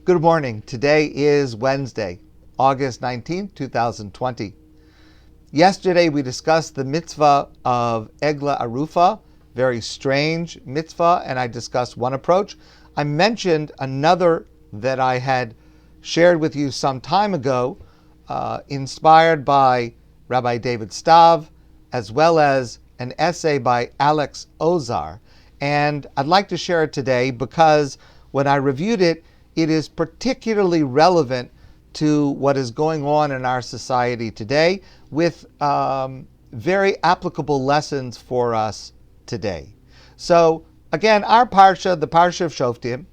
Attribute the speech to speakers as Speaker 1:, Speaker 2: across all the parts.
Speaker 1: Good morning. Today is Wednesday, August 19th, 2020. Yesterday we discussed the mitzvah of Egla Arufa, very strange mitzvah, and I discussed one approach. I mentioned another that I had shared with you some time ago, inspired by Rabbi David Stav, as well as an essay by Alex Ozar. And I'd like to share it today because when I reviewed it, it is particularly relevant to what is going on in our society today with very applicable lessons for us today. So again, our parsha, the parsha of Shoftim,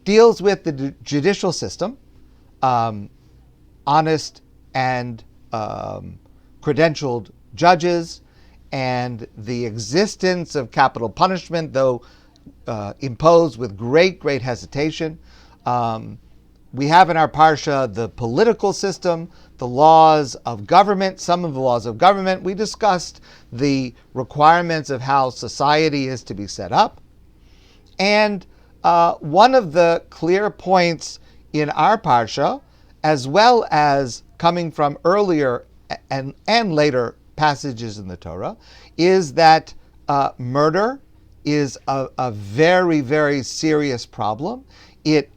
Speaker 1: deals with the judicial system, honest and credentialed judges, and the existence of capital punishment, though imposed with great hesitation. We have in our parsha the political system, the laws of government, some of the laws of government. We discussed the requirements of how society is to be set up. And one of the clear points in our parsha, as well as coming from earlier and later passages in the Torah, is that murder is a very serious problem. It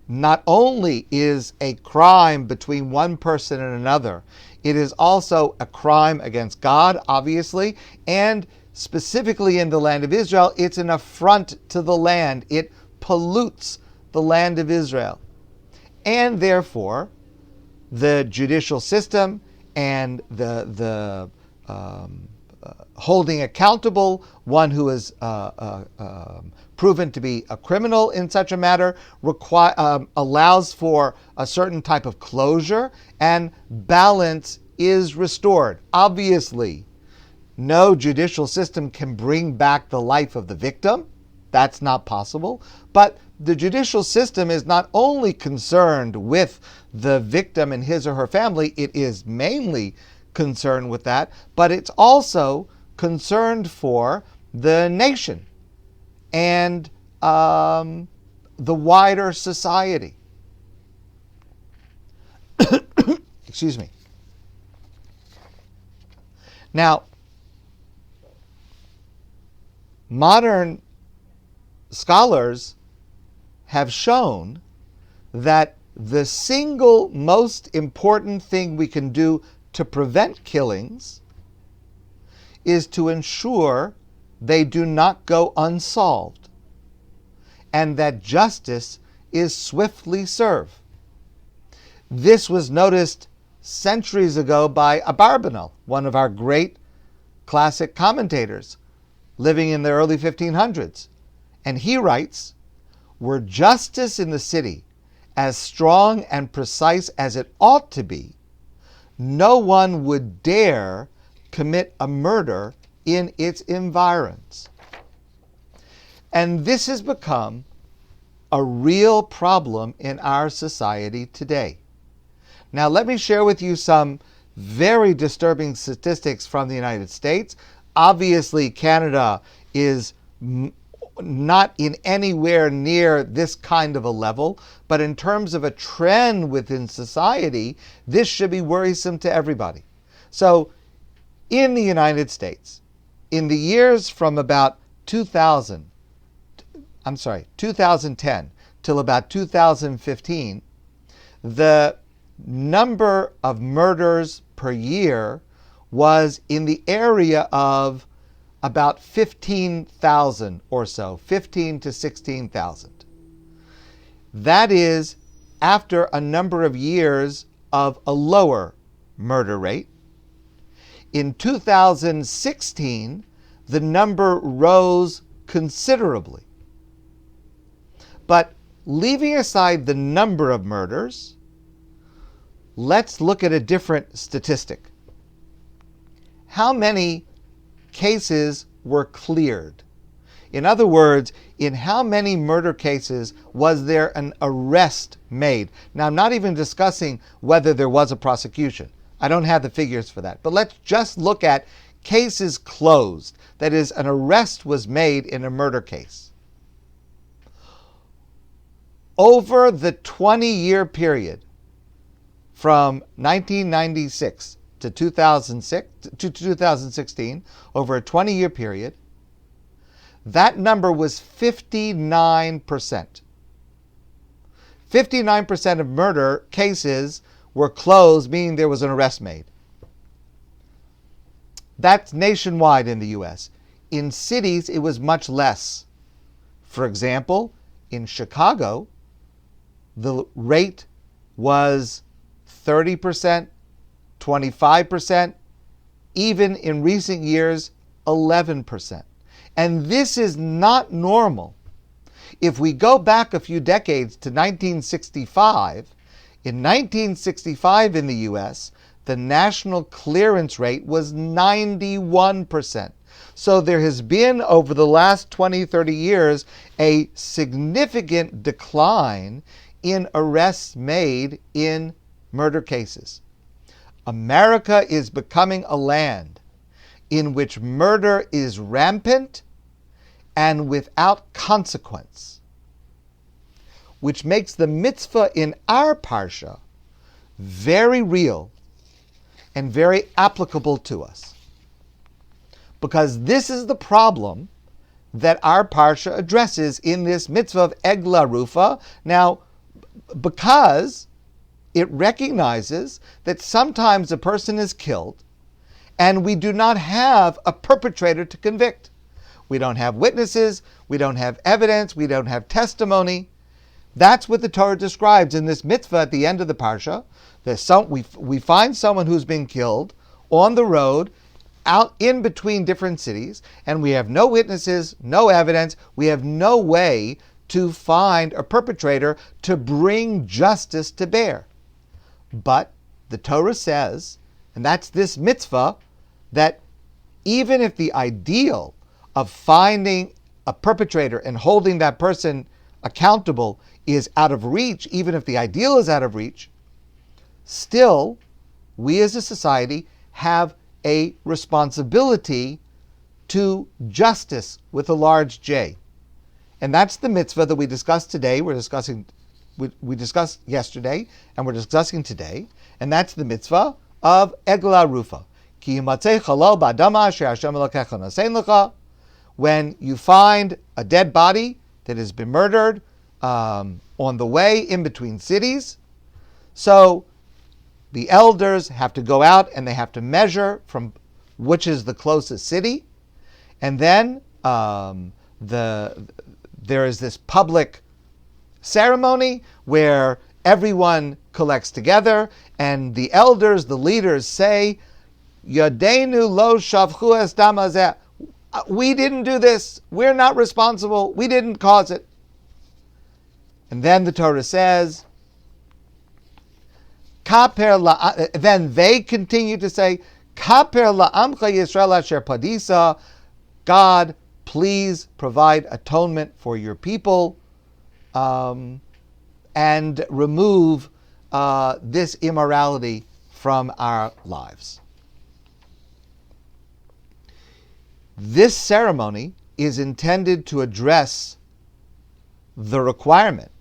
Speaker 1: not only is a crime between one person and another, it is also a crime against God, obviously, and specifically in the land of Israel, it's an affront to the land. It pollutes the land of Israel. And therefore, the judicial system and the holding accountable one who is proven to be a criminal in such a matter allows for a certain type of closure, and balance is restored. Obviously, no judicial system can bring back the life of the victim. That's not possible. But the judicial system is not only concerned with the victim and his or her family, it is mainly concerned with that, but it's also concerned for the nation and the wider society. Excuse me. Now, modern scholars have shown that the single most important thing we can do to prevent killings is to ensure they do not go unsolved, and that justice is swiftly served. This was noticed centuries ago by Abarbanel, one of our great classic commentators living in the early 1500s. And he writes, "Were justice in the city as strong and precise as it ought to be, no one would dare commit a murder in its environs." And this has become a real problem in our society today. Now, let me share with you some very disturbing statistics from the United States. Obviously, Canada is not in anywhere near this kind of a level, but in terms of a trend within society, this should be worrisome to everybody. So, in the United States, in the years from about 2010 till about 2015, the number of murders per year was in the area of about 15,000 or so, 15 to 16,000. That is after a number of years of a lower murder rate. In 2016, the number rose considerably. But leaving aside the number of murders, let's look at a different statistic. How many cases were cleared? In other words, in how many murder cases was there an arrest made? Now, I'm not even discussing whether there was a prosecution. I don't have the figures for that. But let's just look at cases closed. That is, an arrest was made in a murder case. over the 20-year period from 1996 to 2016, over a 20-year period, that number was 59%. 59% of murder cases were closed, meaning there was an arrest made. That's nationwide in the U.S. In cities, it was much less. For example, in Chicago, the rate was 30%, 25%, even in recent years, 11%. And this is not normal. If we go back a few decades to 1965, in 1965 in the U.S., the national clearance rate was 91%. So there has been, over the last 20, 30 years, a significant decline in arrests made in murder cases. America is becoming a land in which murder is rampant and without consequence, which makes the mitzvah in our parsha very real and very applicable to us. Because this is the problem that our parsha addresses in this mitzvah of Egla Rufa. Now, because it recognizes that sometimes a person is killed and we do not have a perpetrator to convict. We don't have witnesses, we don't have evidence, we don't have testimony. That's what the Torah describes in this mitzvah at the end of the parsha. We find someone who's been killed on the road, out in between different cities, and we have no witnesses, no evidence, we have no way to find a perpetrator to bring justice to bear. But the Torah says, and that's this mitzvah, that even if the ideal of finding a perpetrator and holding that person accountable is out of reach, even if the ideal is out of reach, still, we as a society have a responsibility to justice with a large J. And that's the mitzvah that we discussed today. We discussed yesterday, and we're discussing today. And that's the mitzvah of Egla Rufa. Ki yimatzei chalal ba'adama asher Hashem Elokecha nosein lecha. When you find a dead body that has been murdered on the way in between cities, so the elders have to go out and they have to measure from which is the closest city, and then there is this public ceremony where everyone collects together, and the elders, the leaders, say, "Yadeinu lo shavchu es dam hazeh." We didn't do this. We're not responsible. We didn't cause it. And then the Torah says, then they continue to say, Kaper la'amcha Yisrael asher padisa. God, please provide atonement for your people and remove this immorality from our lives. This ceremony is intended to address the requirement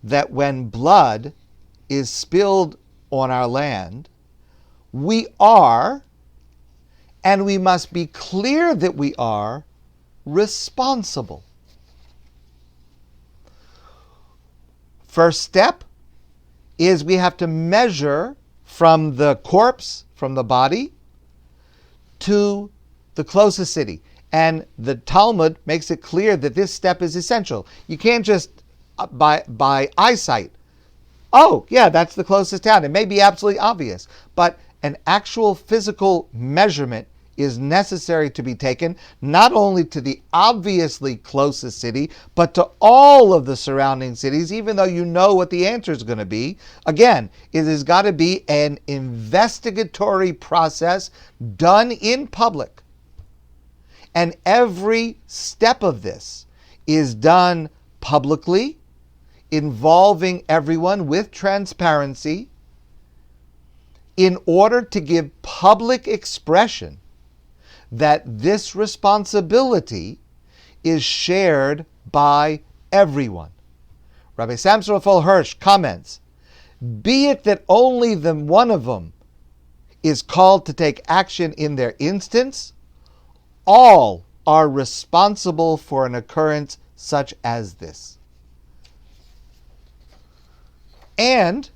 Speaker 1: that when blood is spilled on our land, we are, and we must be clear that we are, responsible. First step is we have to measure from the corpse, from the body, to the closest city. And the Talmud makes it clear that this step is essential. You can't just, by eyesight, oh, yeah, that's the closest town. It may be absolutely obvious, but an actual physical measurement is necessary to be taken, not only to the obviously closest city, but to all of the surrounding cities, even though you know what the answer is going to be. Again, it has got to be an investigatory process done in public. And every step of this is done publicly, involving everyone with transparency, in order to give public expression that this responsibility is shared by everyone, Rabbi Samson Raphael Hirsch comments, be it that only the one of them is called to take action in their instance, all are responsible for an occurrence such as this. And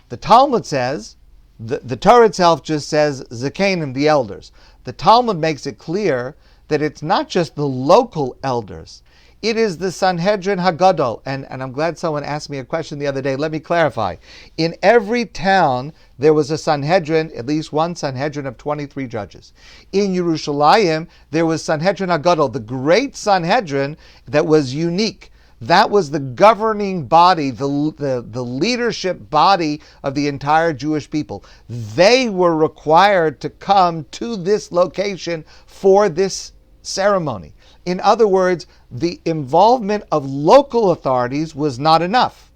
Speaker 1: the Talmud says, the Torah itself just says Zekanim, the elders. The Talmud makes it clear that it's not just the local elders. It is the Sanhedrin Hagadol. And I'm glad someone asked me a question the other day. Let me clarify. In every town, there was a Sanhedrin, at least one Sanhedrin of 23 judges. In Yerushalayim, there was Sanhedrin Hagadol, the great Sanhedrin that was unique. That was the governing body, the leadership body of the entire Jewish people. They were required to come to this location for this ceremony. In other words, the involvement of local authorities was not enough.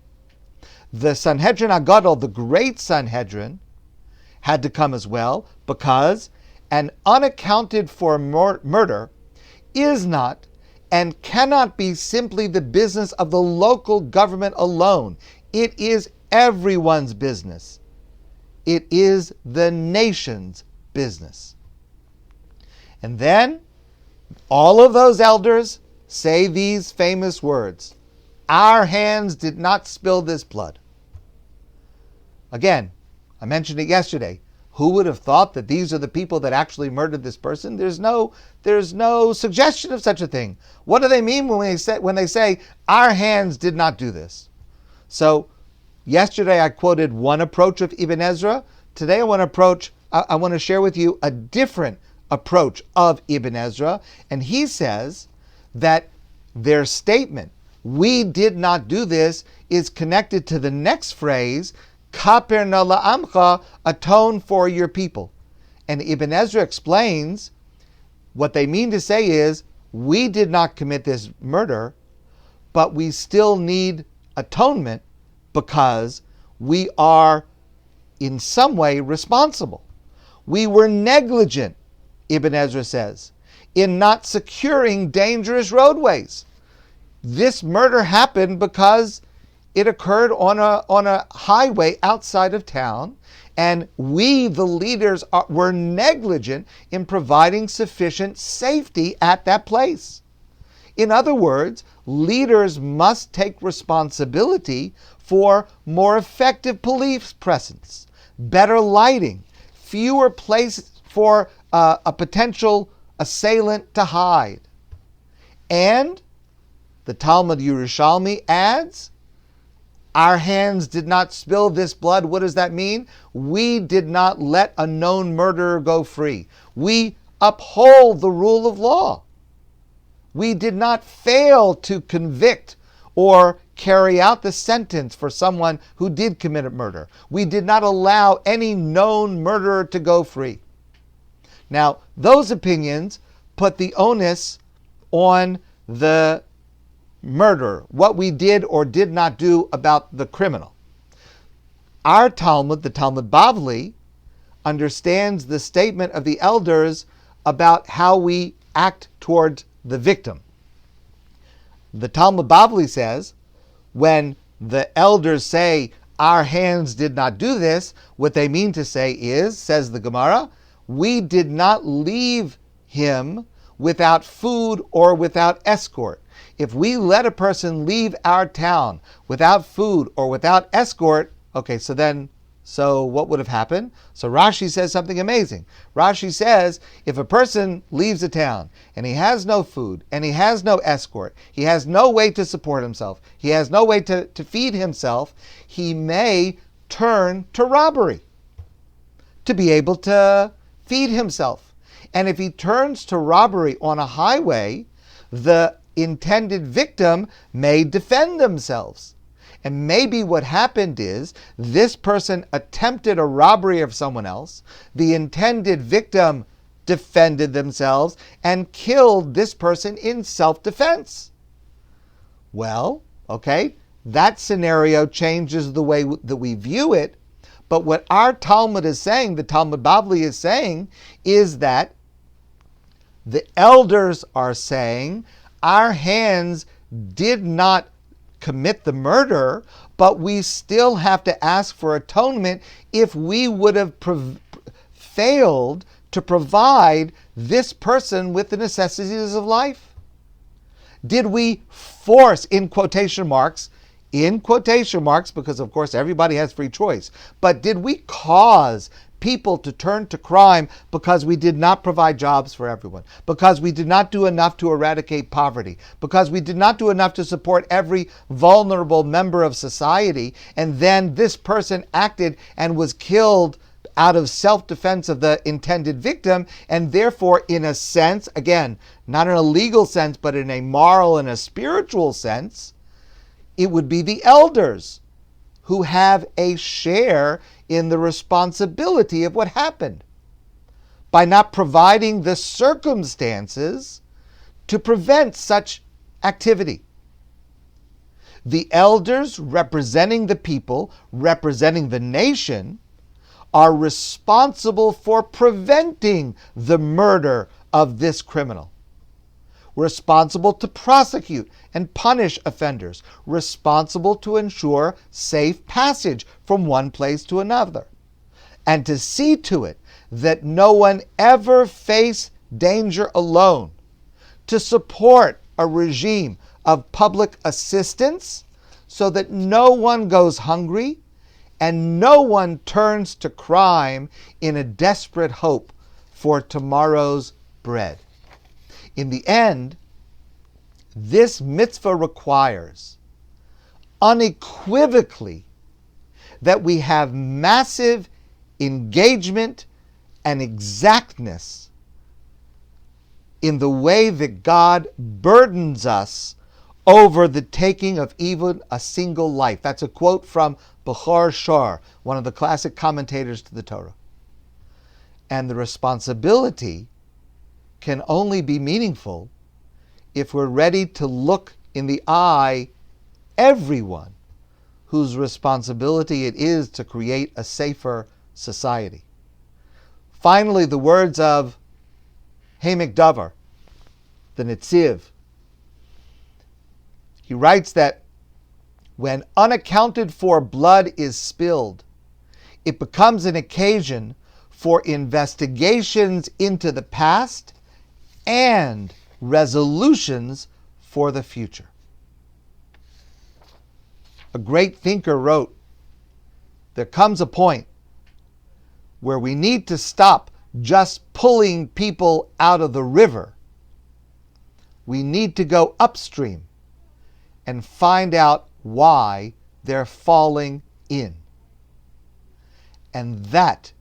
Speaker 1: The Sanhedrin Hagadol, the great Sanhedrin, had to come as well, because an unaccounted for murder is not and cannot be simply the business of the local government alone. It is everyone's business. It is the nation's business. And then all of those elders say these famous words, our hands did not spill this blood. Again, I mentioned it yesterday. Who would have thought that these are the people that actually murdered this person? There's no suggestion of such a thing. What do they mean when they say our hands did not do this? So yesterday I quoted one approach of Ibn Ezra. Today I want to share with you a different approach of Ibn Ezra, and he says that their statement, we did not do this, is connected to the next phrase, Kaper na la'amcha, atone for your people. And Ibn Ezra explains what they mean to say is, we did not commit this murder, but we still need atonement because we are in some way responsible. We were negligent, Ibn Ezra says, in not securing dangerous roadways. This murder happened because it occurred on a highway outside of town, and we, the leaders, were negligent in providing sufficient safety at that place. In other words, leaders must take responsibility for more effective police presence, better lighting, fewer places for a potential assailant to hide. And the Talmud Yerushalmi adds, our hands did not spill this blood. What does that mean? We did not let a known murderer go free. We uphold the rule of law. We did not fail to convict or carry out the sentence for someone who did commit a murder. We did not allow any known murderer to go free. Now, those opinions put the onus on the murderer, what we did or did not do about the criminal. Our Talmud, the Talmud Bavli, understands the statement of the elders about how we act towards the victim. The Talmud Bavli says, when the elders say, our hands did not do this, what they mean to say is, says the Gemara, we did not leave him without food or without escort. If we let a person leave our town without food or without escort, okay, so what would have happened? So Rashi says something amazing. Rashi says, if a person leaves a town and he has no food and he has no escort, he has no way to support himself, he has no way to feed himself, he may turn to robbery to be able to feed himself. And if he turns to robbery on a highway, the intended victim may defend themselves. And maybe what happened is this person attempted a robbery of someone else, the intended victim defended themselves and killed this person in self-defense. Well, okay, that scenario changes the way that we view it, but what our Talmud is saying, the Talmud Bavli is saying, is that the elders are saying our hands did not commit the murder, but we still have to ask for atonement if we would have failed to provide this person with the necessities of life. Did we force, in quotation marks, because of course everybody has free choice, but did we cause people to turn to crime because we did not provide jobs for everyone, because we did not do enough to eradicate poverty, because we did not do enough to support every vulnerable member of society, and then this person acted and was killed out of self-defense of the intended victim, and therefore, in a sense, again, not in a legal sense, but in a moral and a spiritual sense, it would be the elders who have a share in the responsibility of what happened by not providing the circumstances to prevent such activity. The elders representing the people, representing the nation, are responsible for preventing the murder of this criminal, responsible to prosecute and punish offenders, responsible to ensure safe passage from one place to another, and to see to it that no one ever face danger alone, to support a regime of public assistance so that no one goes hungry and no one turns to crime in a desperate hope for tomorrow's bread. In the end, this mitzvah requires unequivocally that we have massive engagement and exactness in the way that God burdens us over the taking of even a single life. That's a quote from Bechor Shor, one of the classic commentators to the Torah. And the responsibility can only be meaningful if we're ready to look in the eye everyone whose responsibility it is to create a safer society. Finally, the words of Hamic Dover, the Netziv. He writes that when unaccounted for blood is spilled, it becomes an occasion for investigations into the past and resolutions for the future. A great thinker wrote, there comes a point where we need to stop just pulling people out of the river. We need to go upstream and find out why they're falling in. And that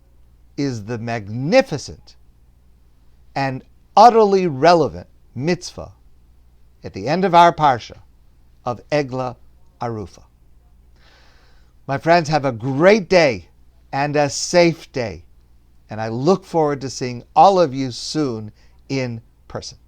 Speaker 1: is the magnificent and utterly relevant mitzvah at the end of our parsha of Egla Arufa. My friends, have a great day and a safe day. And I look forward to seeing all of you soon in person.